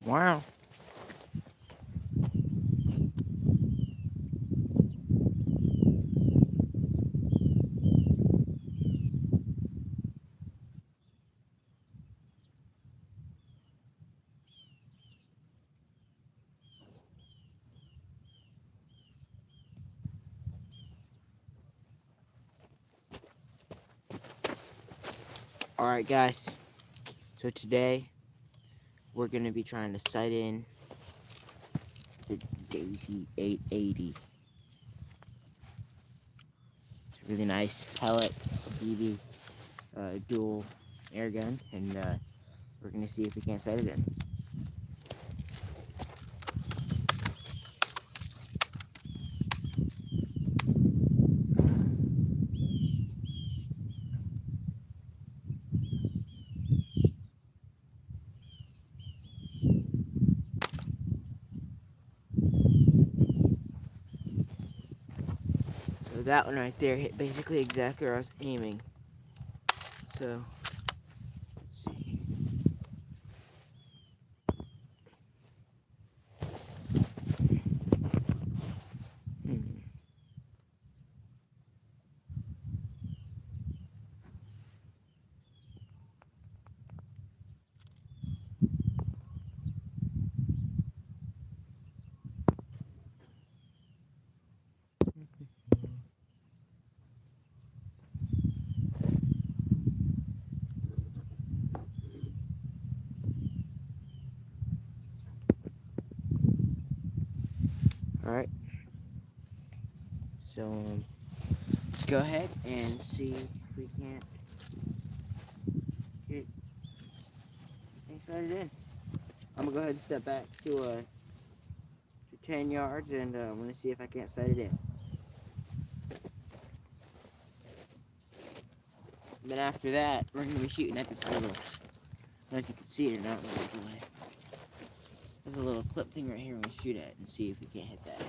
Wow. Alright, guys. So today, we're going to be trying to sight in the Daisy 880. It's a really nice pellet BB dual air gun, and we're going to see if we can't sight it in. So that one right there hit basically exactly where I was aiming. So, let's see. Hmm. Alright. So, let's go ahead and see if we can't get things sighted in. I'm gonna go ahead and step back to 10 yards, and I'm gonna see if I can't sight it in. Then after that, we're gonna be shooting at this little, I don't know if you can see it or not. There's a little clip thing right here we're gonna shoot at and see if we can't hit that.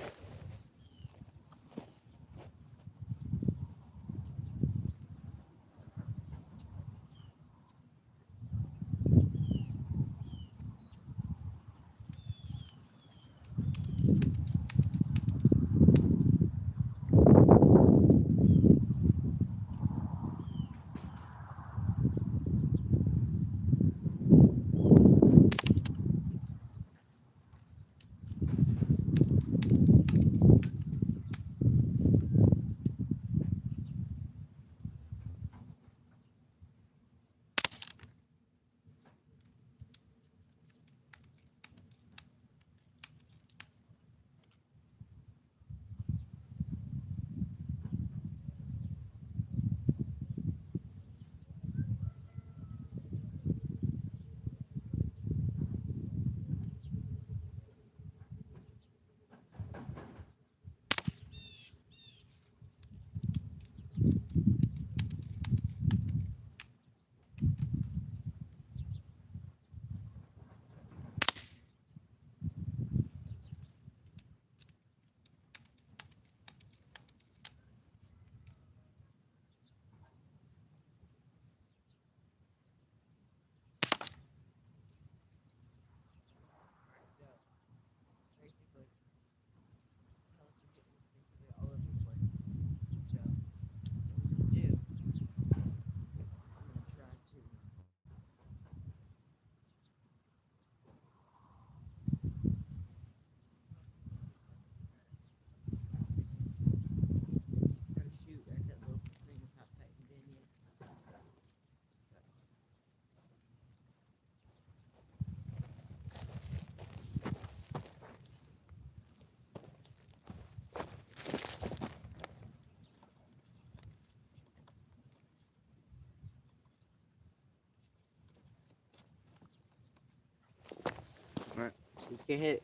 Alright, see if we can hit it.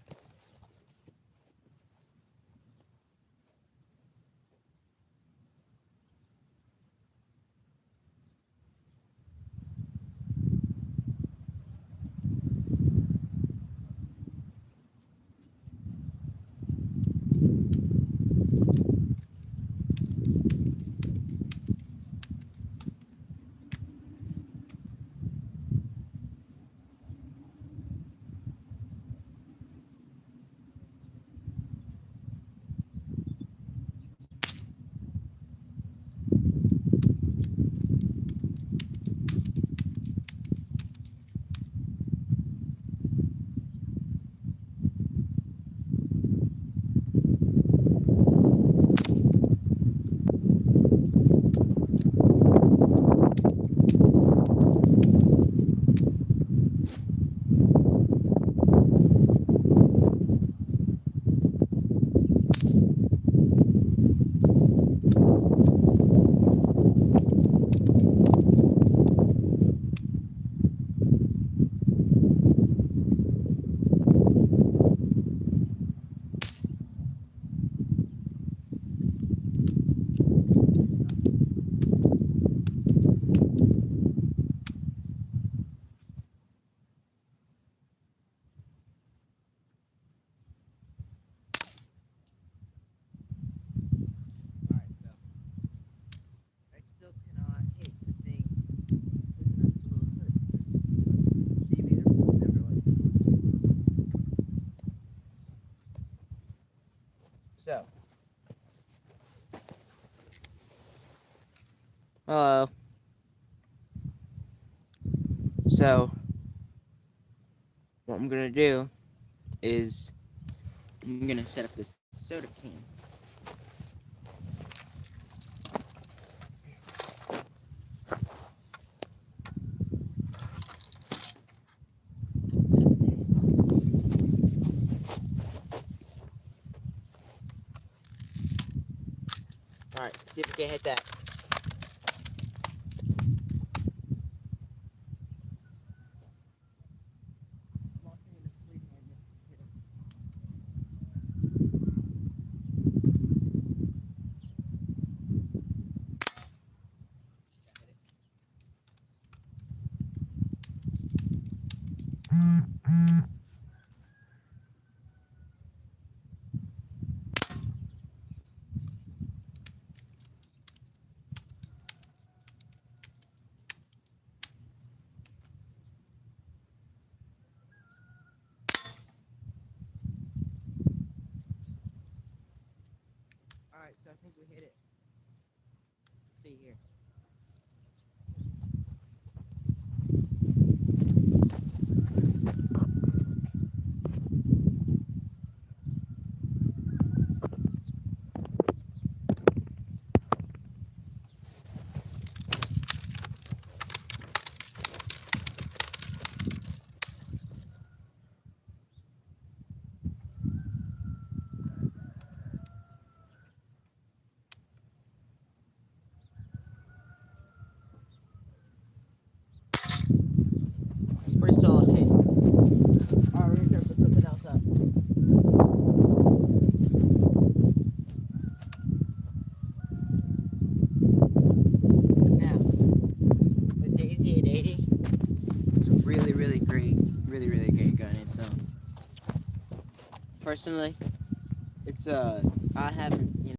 So, hello. So, what I'm gonna do is I'm gonna set up this soda can. Alright, see if we can hit that. Alright, so I think we hit it. Let's see here. Pretty solid hit. Alright, we're gonna put something else up. Now, the Daisy 880 is a really great gun. It's personally, it's I haven't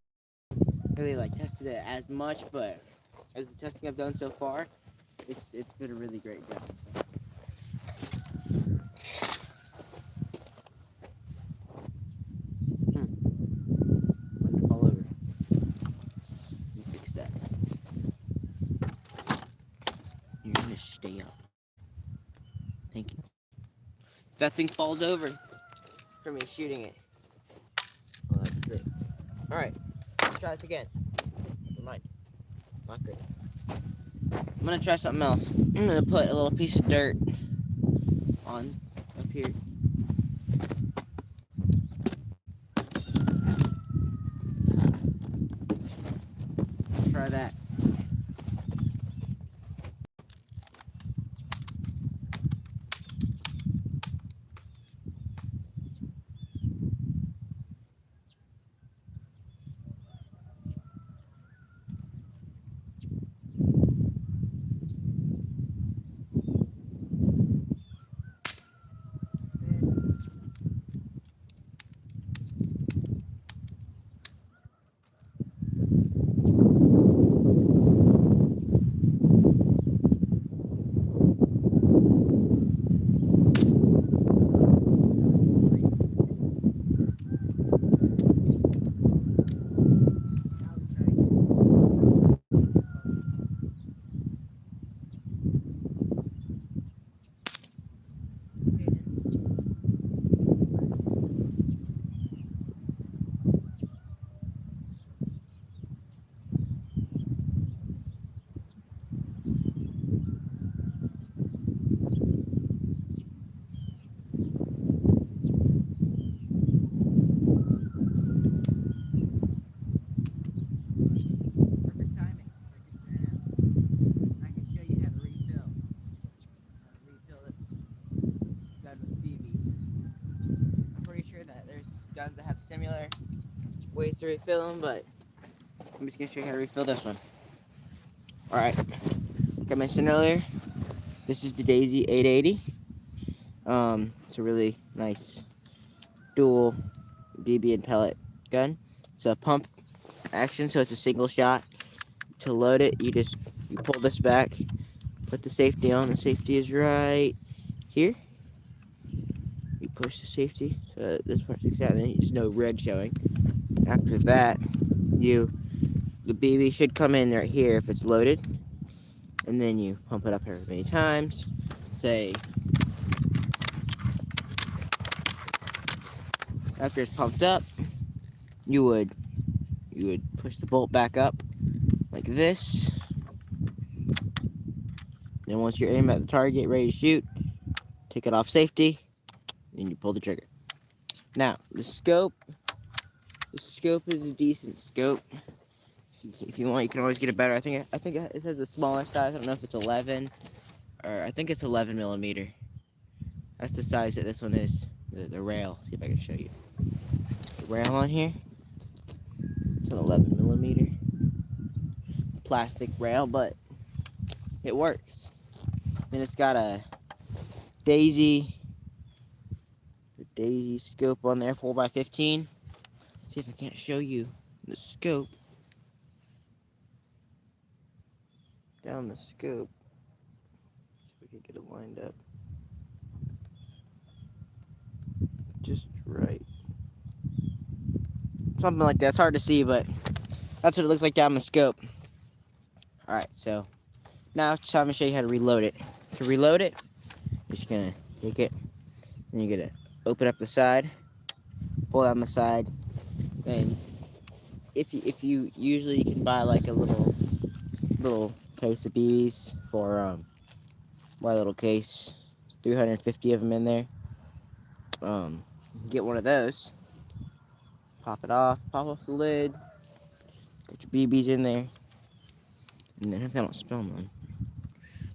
really like tested it as much, but as the testing I've done so far, it's been a really great gun. So. Let me fall over. Let me fix that. You're gonna stay up. Thank you. If that thing falls over from me shooting it, well, that's great. Alright, let's try this again. Never mind. Not great. I'm gonna try something else. I'm gonna put a little piece of dirt on up here. Try that. Guns that have similar ways to refill them, but I'm just gonna show you how to refill this one. Alright, like I mentioned earlier, this is the Daisy 880. It's a really nice dual BB and pellet gun. It's a pump action, so it's a single shot. To load it, you pull this back, put the safety on. The safety is right here. You push the safety, so this part's exactly, there's no red showing. After that, the BB should come in right here if it's loaded, and then you pump it up however many times. Say, after it's pumped up, you would push the bolt back up like this. Then once you're aimed at the target, ready to shoot, take it off safety, and you pull the trigger. Now, the scope is a decent scope. If you want, you can always get it better. I think it has a smaller size. I don't know if it's 11, or I think it's 11 millimeter. That's the size that this one is. The rail. See if I can show you. The rail on here. It's an 11 millimeter plastic rail, but it works. Then it's got a daisy scope on there, 4x15. See if I can't show you the scope. Down the scope. See if we can get it lined up just right. Something like that. It's hard to see, but that's what it looks like down the scope. Alright, so now it's time to show you how to reload it. To reload it, you're just gonna take it, and you're gonna open up the side, pull down the side, and if you usually you can buy like a little case of BBs for my little case. There's 350 of them in there. Get one of those. Pop off the lid. Get your BBs in there, and then if they don't spill none,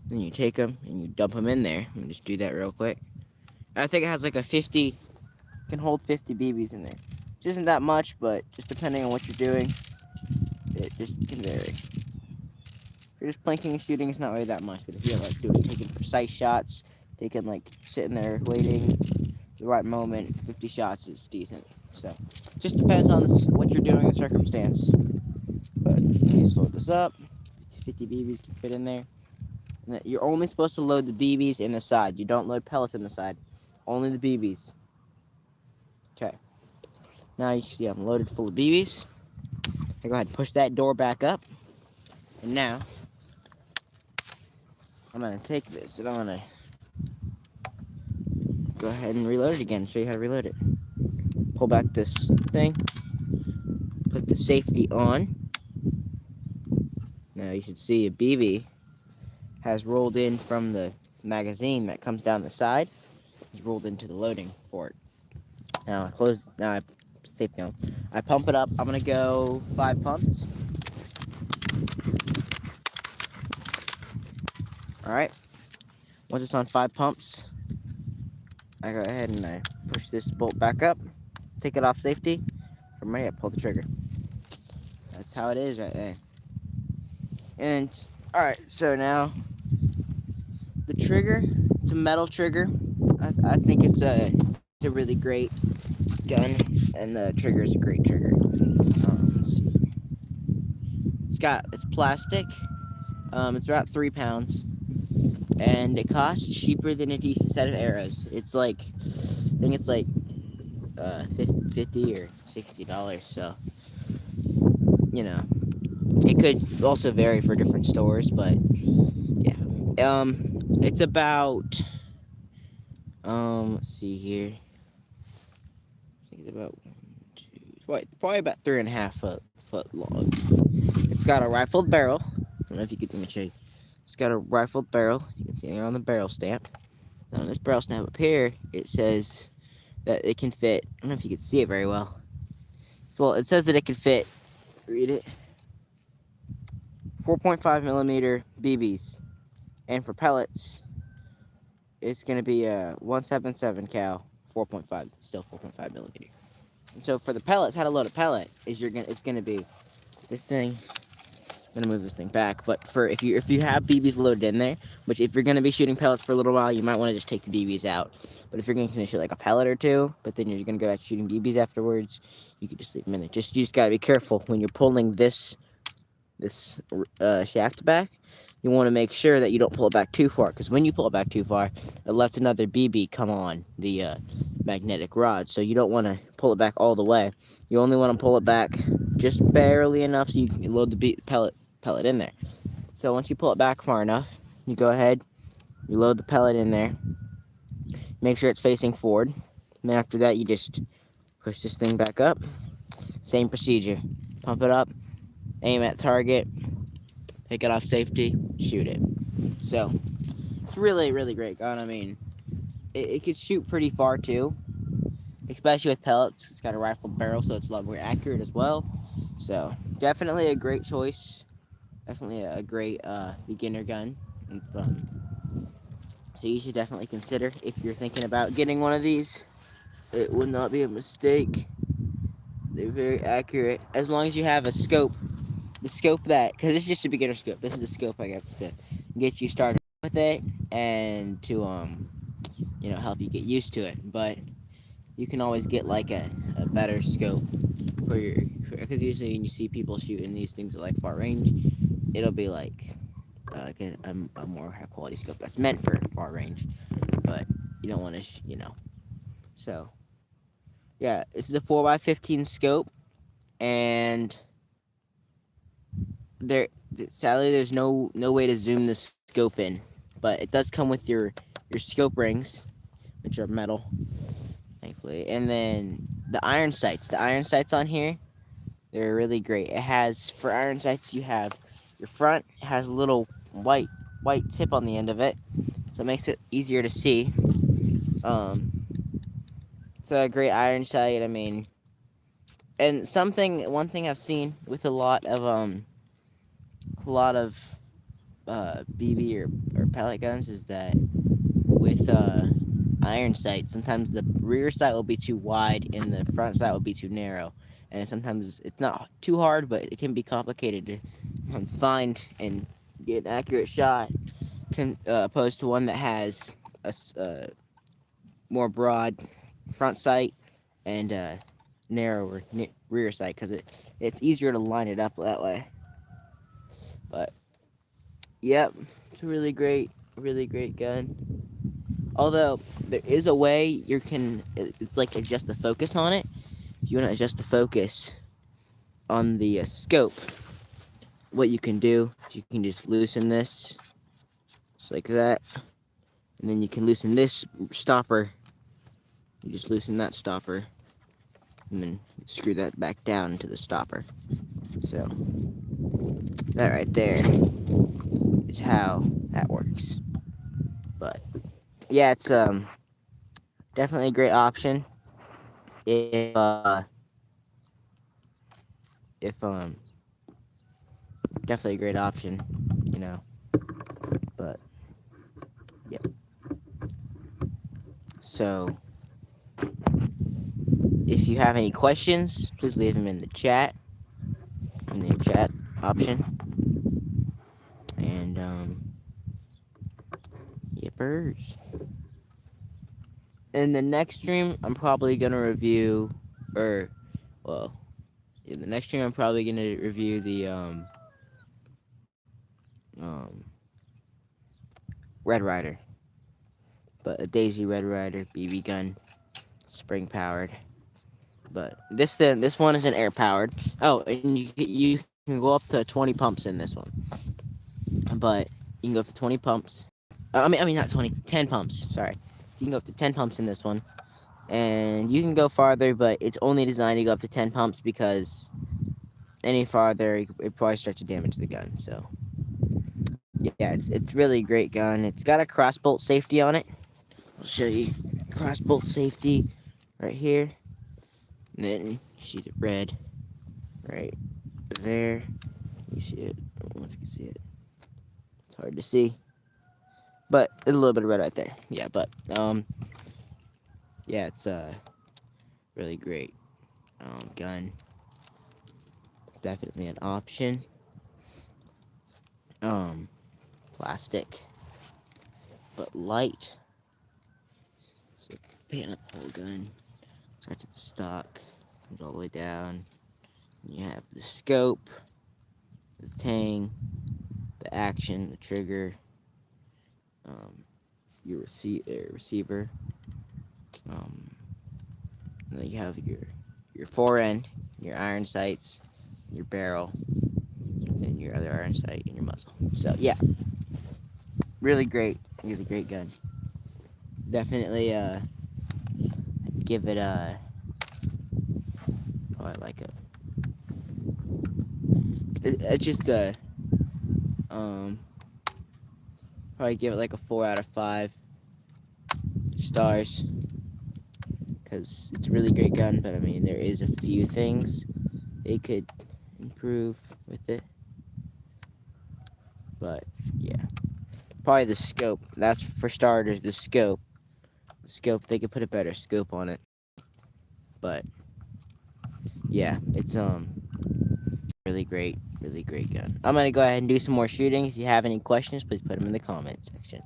then you take them and you dump them in there. Let me just do that real quick. I think it has like a 50, can hold 50 BBs in there. Which isn't that much, but just depending on what you're doing, it just can vary. If you're just planking and shooting, it's not really that much. But if you're like taking precise shots, taking like sitting there waiting the right moment, 50 shots is decent. So just depends on what you're doing, the circumstance. But you just load this up. 50 BBs can fit in there. And you're only supposed to load the BBs in the side. You don't load pellets in the side. Only the BBs. Okay. Now you can see I'm loaded full of BBs. I go ahead and push that door back up. And now I'm gonna take this and I'm gonna go ahead and reload it again. Show you how to reload it. Pull back this thing. Put the safety on. Now you should see a BB has rolled in from the magazine that comes down the side. It's rolled into the loading port. Now I close. Now I safety on. I pump it up. I'm gonna go 5 pumps. All right. Once it's on 5 pumps, I go ahead and I push this bolt back up, take it off safety. From ready, I pull the trigger. That's how it is right there. And all right, so now the trigger. It's a metal trigger. I think it's a really great gun, and the trigger is a great trigger. Let's see. It's plastic. It's about 3 pounds, and it costs cheaper than a decent set of arrows. It's like, I think it's like $50 or $60. So, you know, it could also vary for different stores, but yeah. It's about let's see here. I think it's about probably about 3.5 foot long. It's got a rifled barrel. I don't know if you can, let me show you. It's got a rifled barrel. You can see it on the barrel stamp. Now on this barrel stamp up here, it says that it can fit. I don't know if you can see it very well. Well, it says that it can fit. Read it. 4.5 millimeter BBs, and for pellets, it's gonna be a 177 cal, 4.5, still 4.5 millimeter. And so for the pellets, how to load a pellet is it's gonna be this thing. I'm gonna move this thing back, but for if you have BBs loaded in there, which if you're gonna be shooting pellets for a little while, you might want to just take the BBs out. But if you're gonna shoot like a pellet or two, but then you're gonna go back to shooting BBs afterwards, you can just leave them in there. You just gotta be careful when you're pulling this shaft back. You want to make sure that you don't pull it back too far, because when you pull it back too far, it lets another BB come on the magnetic rod, so you don't want to pull it back all the way. You only want to pull it back just barely enough so you can load the pellet in there. So once you pull it back far enough, you go ahead, you load the pellet in there, make sure it's facing forward, and then after that you just push this thing back up. Same procedure. Pump it up, aim at target, pick it off safety, shoot it. So it's really, really great gun. I mean, it could shoot pretty far too, especially with pellets. It's got a rifled barrel, so it's a lot more accurate as well. So definitely a great choice. Definitely a great beginner gun and fun. So you should definitely consider if you're thinking about getting one of these. It would not be a mistake. They're very accurate as long as you have a scope. The scope that, because this is just a beginner scope. This is the scope I got to get you started with it and to help you get used to it. But you can always get like a better scope for your, because usually when you see people shooting these things at like far range, it'll be like a more high quality scope that's meant for far range, but you don't want to, So yeah, this is a 4x15 scope, and sadly there's no way to zoom this scope in, but it does come with your scope rings, which are metal, thankfully, and then the iron sights. The iron sights on here, they're really great. It has, for iron sights, you have your front has a little white tip on the end of it, so it makes it easier to see. It's a great iron sight. I mean, and one thing I've seen with a lot of BB or pellet guns is that with iron sight, sometimes the rear sight will be too wide and the front sight will be too narrow, and sometimes it's not too hard, but it can be complicated to find and get an accurate shot, opposed to one that has a more broad front sight and narrower rear sight, because it's easier to line it up that way. But yep, it's a really great gun. Although there is a way it's like adjust the focus on it. If you want to adjust the focus on the scope, what you can do, you can just loosen this, just like that, and then you can loosen this stopper. You just loosen that stopper, and then screw that back down into the stopper. So that right there is how that works. But yeah, it's definitely a great option if definitely a great option, but yeah. So if you have any questions, please leave them in the chat option. And yippers. In the next stream, I'm probably gonna review, in the next stream I'm probably gonna review the Red Ryder, but a Daisy Red Ryder BB gun, spring powered. But this one isn't air powered. Oh, and you can go up to 20 pumps in this one. But you can go up to 20 pumps. I mean not 20, 10 pumps. Sorry. So you can go up to 10 pumps in this one, and you can go farther, but it's only designed to go up to 10 pumps because any farther it probably starts to damage the gun. So yeah, it's really a great gun. It's got a crossbolt safety on it. I'll show you crossbolt safety right here. And then you see the red right there. You see it. I don't know if you can see it. It's hard to see, but there's a little bit of red right there. Yeah, but yeah, it's a really great gun. Definitely an option. Plastic, but light. So pan up the whole gun. Starts at the stock, comes all the way down. You have the scope, the tang, the action, the trigger, your receiver, And then you have your forend, your iron sights, your barrel, and your other iron sight and your muzzle. So yeah, really great gun. Definitely give it a like a it's just a probably give it like a 4 out of 5 stars because it's a really great gun. But I mean, there is a few things they could improve with it. But yeah, probably the scope. That's for starters. The scope. They could put a better scope on it. But yeah, it's really great gun. I'm gonna go ahead and do some more shooting. If you have any questions, please put them in the comment section.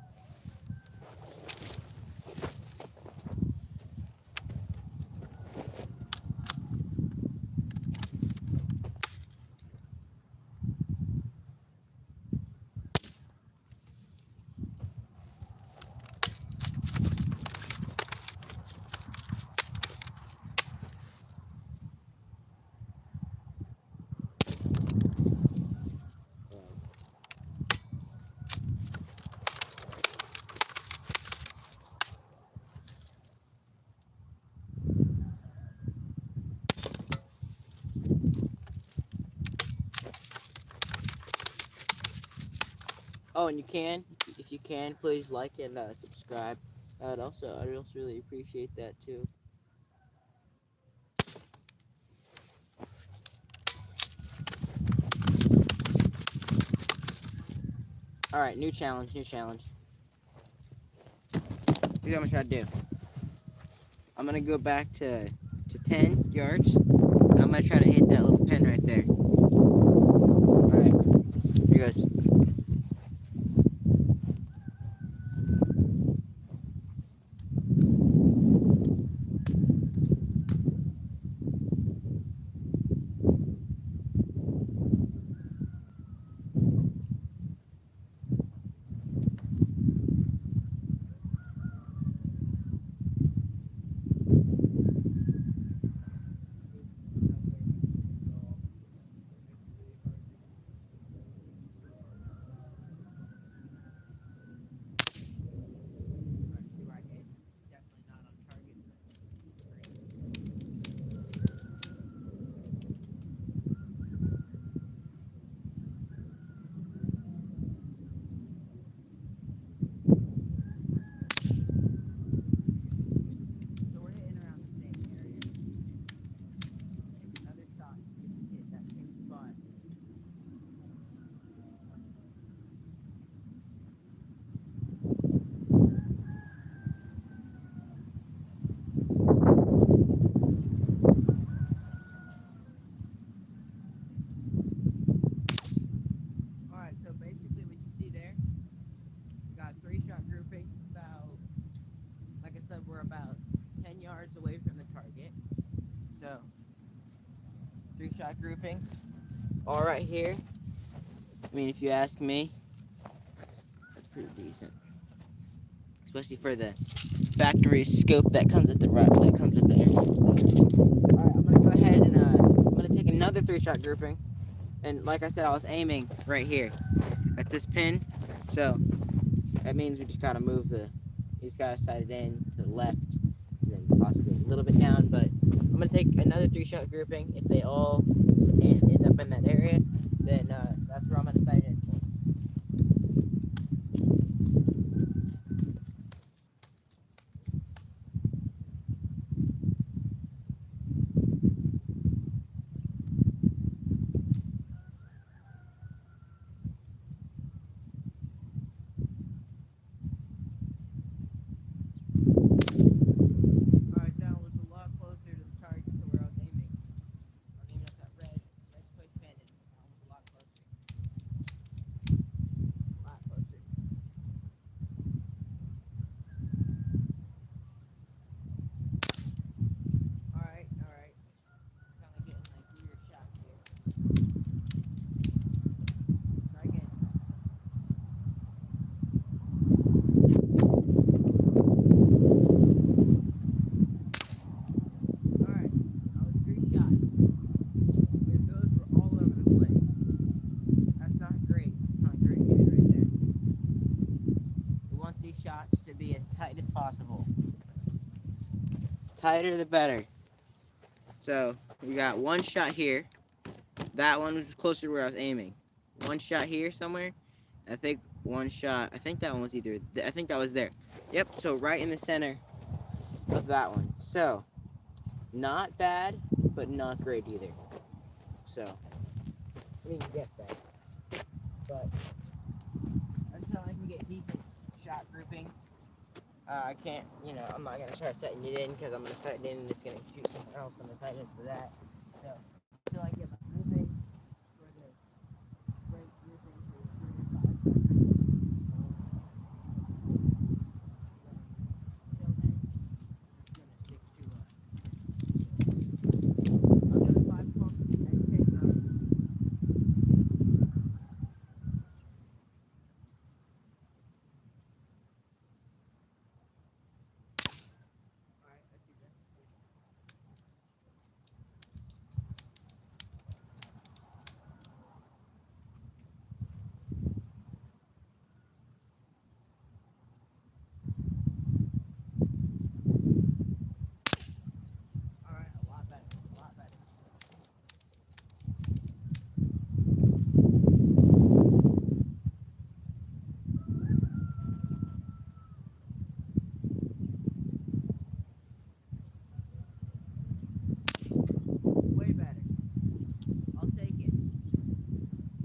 Oh, and if you can, please like and subscribe. I'd also really appreciate that too. All right, new challenge. Here's what I'm gonna try to do. I'm gonna go back to 10 yards. And I'm gonna try to hit that little pin right there. All right, here goes. Alright, so basically what you see there, we got a 3-shot grouping, like I said, we're about 10 yards away from the target. So, 3-shot grouping, all right here. I mean, if you ask me, that's pretty decent. Especially for the factory scope that comes with the air. So, alright, I'm gonna go ahead and I'm gonna take another 3-shot grouping. And like I said, I was aiming right here at this pin. So that means we just gotta sight it in to the left, and then possibly a little bit down. But I'm gonna take another 3-shot grouping. If they all end up in that area, then that's where I'm gonna sight in. Alright, that was a lot closer to the target to where I was aiming. I was aiming at that red twitch pin, and that was a lot closer. tighter the better. So we got one shot here. That one was closer to where I was aiming. One shot here somewhere. I think one shot. I think that one was either. I think that was there. Yep. So right in the center of that one. So not bad, but not great either. So we can get that. But until I can get decent shot groupings, I can't. I'm not gonna start setting it in because I'm gonna set it in and it's gonna shoot somewhere else. I'm gonna set it in for that. So until I get my grouping for the break grouping for the 3 to 5. Way better. I'll take it.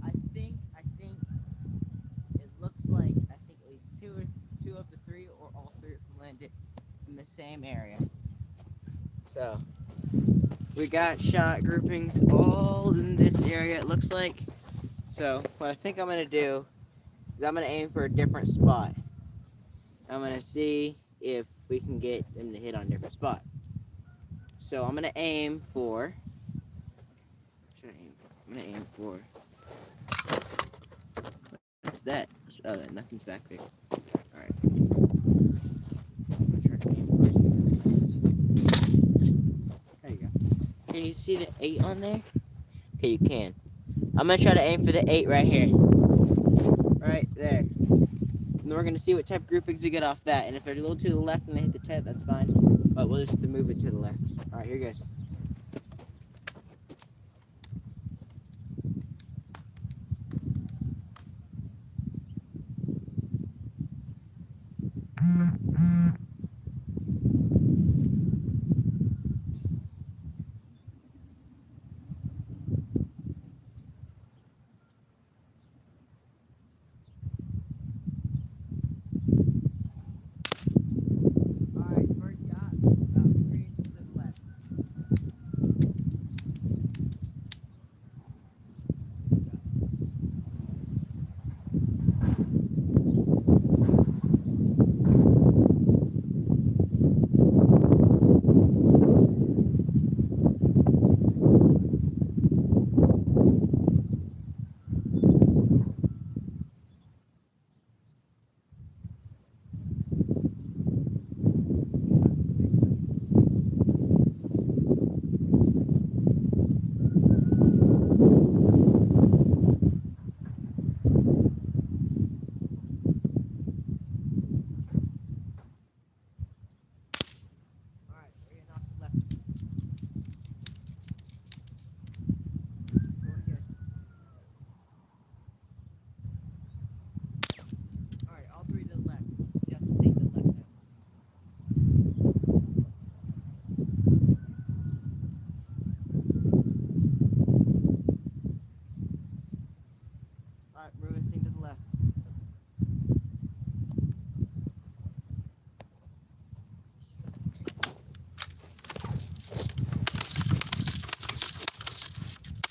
I think it looks like at least two of the three or all three of them landed in the same area. So we got shot groupings all in this area, it looks like. So what I think I'm gonna do is I'm gonna aim for a different spot. I'm gonna see if we can get them to hit on a different spot. So I'm gonna aim for. I'm gonna aim for. What's that? Oh, nothing's back there. All right. I'm gonna try to aim for. There you go. Can you see the 8 on there? Okay, you can. I'm gonna try to aim for the 8 right here. Right there. And then we're gonna see what type of groupings we get off that. And if they're a little to the left and they hit the 10, that's fine. But we'll just have to move it to the left. All right, here goes.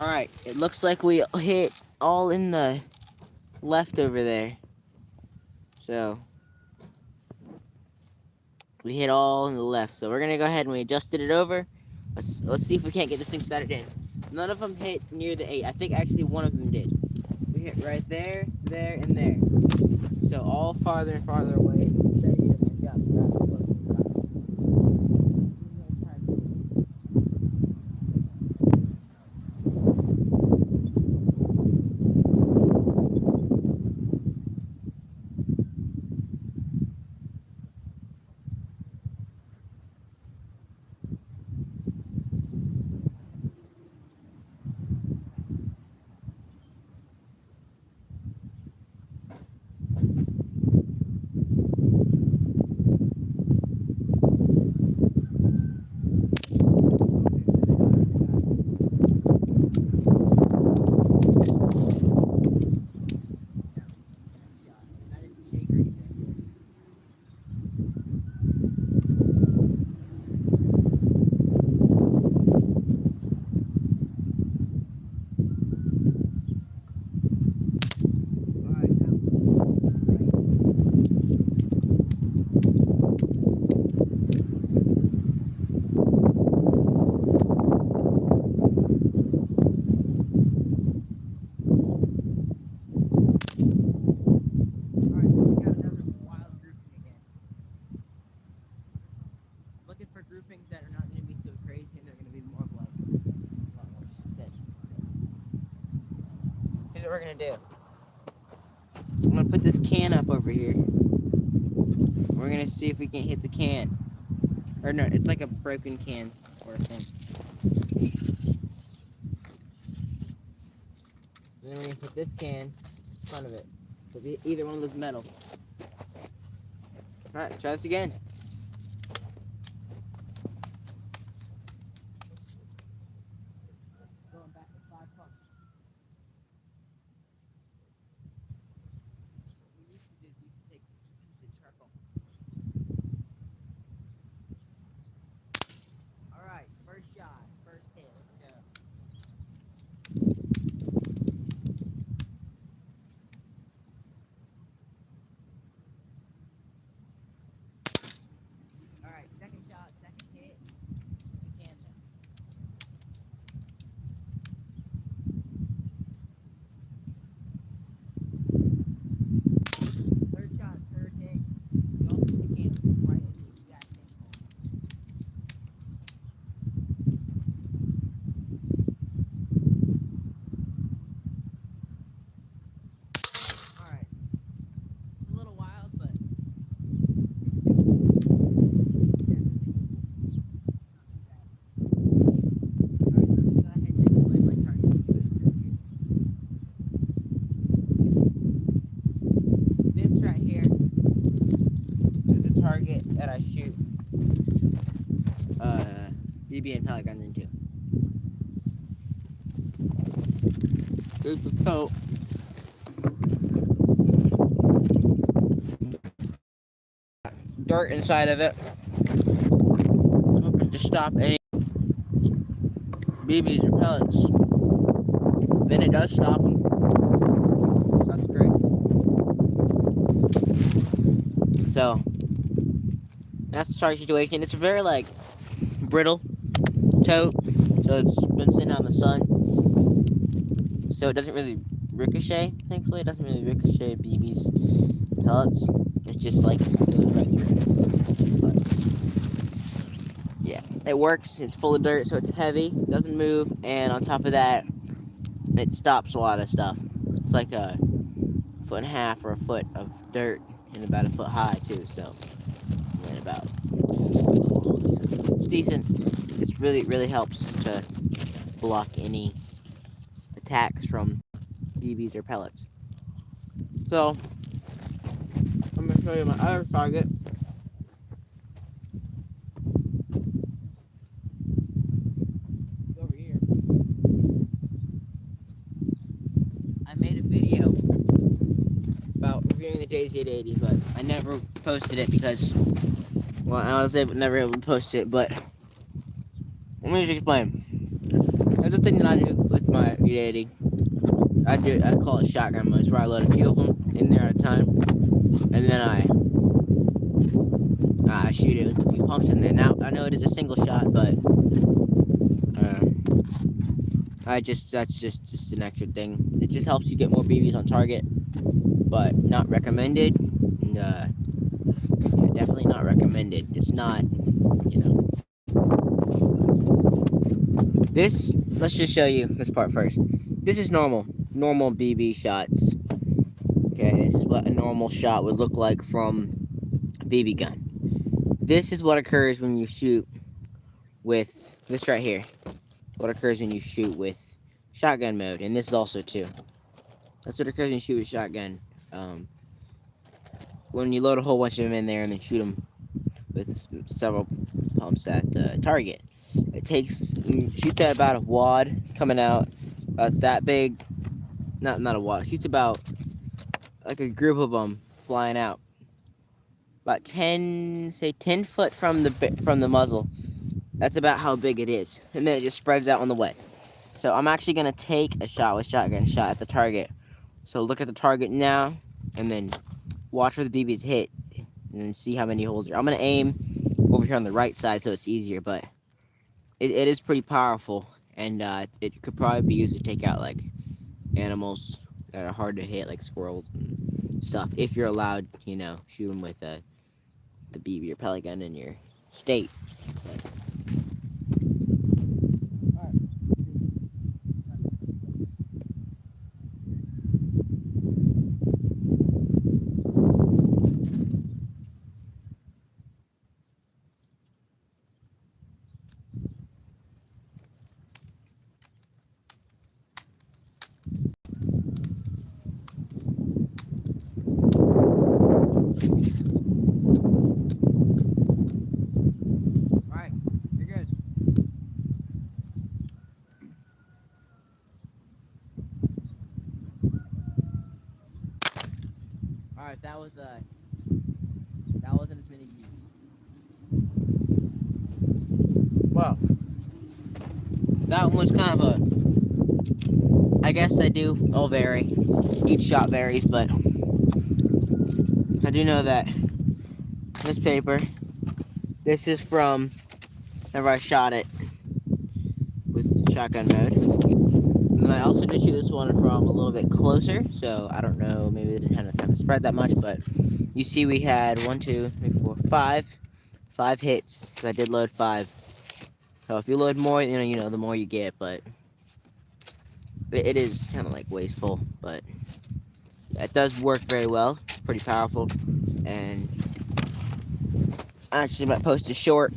Alright, it looks like we hit all in the left over there. So, we hit all in the left. So we're going to go ahead and we adjusted it over. Let's see if we can't get this thing started in. None of them hit near the 8. I think actually one of them did. We hit right there, there, and there. So all farther and farther away. for groupings that are not going to be so crazy, and they're going to be more of like a lot more steady. Here's what we're going to do. I'm going to put this can up over here. We're going to see if we can hit the can. Or no, it's like a broken can or a thing. And then we're going to put this can in front of it. So either one of those metal. Alright, try this again. Going back to 5 pumps. What we used to do is we used to use the charcoal. Alright, first shot, first hit, let's go. Alright, second shot, second hit. The can down. Third shot, third hit. You also put the can right in the exact same hole. Alright. It's a little wild, but this right here is the target that I shoot BB and pellet guns into. There's the coat. Dirt inside of it. I'm hoping to stop any BBs or pellets. Then it does stop them. So that's great. So that's the target situation. It's a very like brittle tote, so it's been sitting out in the sun. So it doesn't really ricochet. Thankfully, it doesn't really ricochet BBs, pellets. It's just like goes right through. But yeah, it works. It's full of dirt, so it's heavy, doesn't move, and on top of that, it stops a lot of stuff. It's like a 1.5 feet or a foot of dirt, and about a foot high too. So, and about so it's decent. It's really helps to block any attacks from BBs or pellets. So I'm gonna show you my other target. Over here. I made a video about reviewing the Daisy 880, but I never posted it because, well, I was never able to post it. But let me just explain. There's a thing that I do with my 880. I call it shotgun mode. It's where I load a few of them in there at a time, and then I shoot it with a few pumps in there. Now I know it is a single shot, but that's just an extra thing. It just helps you get more BBs on target, but not recommended. And, yeah, definitely not recommended. It's not, you know. This, let's just show you this part first. This is normal BB shots. Okay, this is what a normal shot would look like from a BB gun. This is what occurs when you shoot with this right here. What occurs when you shoot with shotgun mode, and this is also too. That's what occurs when you shoot with shotgun. When you load a whole bunch of them in there and then shoot them with several pumps at the target. It shoots at about a wad coming out, about that big. Not a wad. It shoots about like a group of them flying out. About 10 foot from the muzzle. That's about how big it is, and then it just spreads out on the way. So I'm actually gonna take a shot with shotgun shot at the target. So look at the target now, and then watch where the BBs hit, and then see how many holes there. I'm gonna aim over here on the right side so it's easier, but it is pretty powerful, and it could probably be used to take out like animals that are hard to hit, like squirrels and stuff. If you're allowed, you know, shoot them with the BB or pellet gun in your state. Alright, you're good. Alright, that wasn't as many views. Well, that one was kind of I guess I do all vary. Each shot varies, but I do know that this paper, this is from whenever I shot it with shotgun mode. And then I also did shoot this one from a little bit closer, so I don't know, maybe it didn't have enough time to spread that much, but you see we had 1, 2, 3, 4, 5 hits, because I did load 5. So if you load more, you know, the more you get, but it is kind of like wasteful, but yeah, it does work very well. It's pretty powerful, and I actually might post a short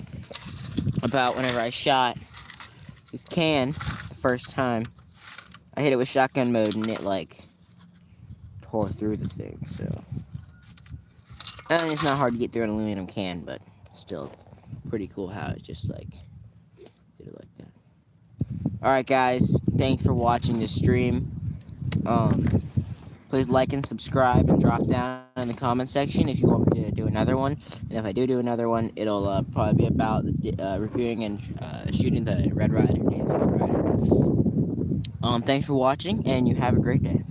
about whenever I shot this can the first time. I hit it with shotgun mode, and it like tore through the thing. So, and it's not hard to get through an aluminum can, but still, it's pretty cool how it just like did it like that. Alright guys, thanks for watching this stream. Please like and subscribe and drop down in the comment section if you want me to do another one. And if I do another one, it'll probably be about reviewing and shooting the Red Ryder, Daisy Red Ryder. Thanks for watching, and you have a great day.